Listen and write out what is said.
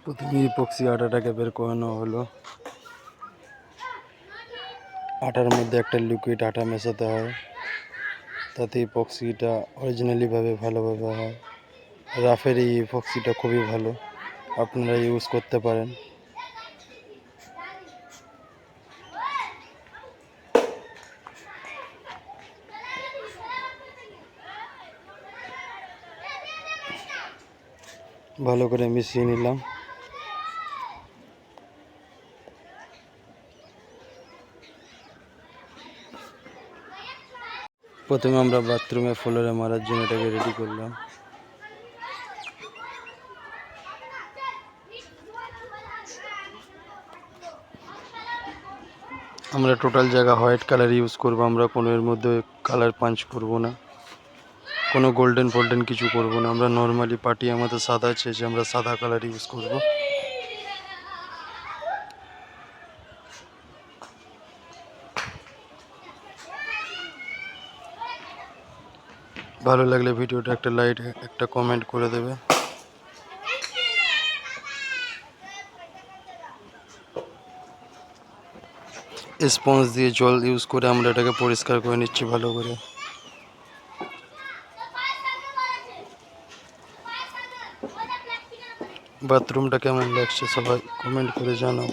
প্রথমে ইপক্সি আটাটাকে বের করে নেওয়া হলো। আটার মধ্যে একটা লিকুইড আটা মেশাতে হয়, তাতে ইপক্সিটা অরিজিনালিভাবে ভালোভাবে হয়। রাফের এই ইপক্সিটা খুবই ভালো, আপনারা ইউজ করতে পারেন। ভালো করে মিশিয়ে নিলাম। প্রথমে আমরা বাথরুমে ফ্লোরে মারার জন্য এটাকে রেডি করলাম। আমরা টোটাল জায়গা হোয়াইট কালার ইউজ করব, আমরা কোনো এর মধ্যে কালার পাঞ্চ করব না, কোনো গোল্ডেন ফোল্ডেন কিছু করব না। আমরা নর্মালি পার্টি আমাদের সাদা চেয়েছে, আমরা সাদা কালার ইউজ করব। ভালো লাগলে ভিডিওটা একটা লাইক, একটা কমেন্ট করে দেবে। স্পঞ্জ দিয়ে জল ইউজ করে আমরা এটাকে পরিষ্কার করে নিচ্ছি ভালো করে। বাথরুমটা কেমন লাগছে সবাই কমেন্ট করে জানাও।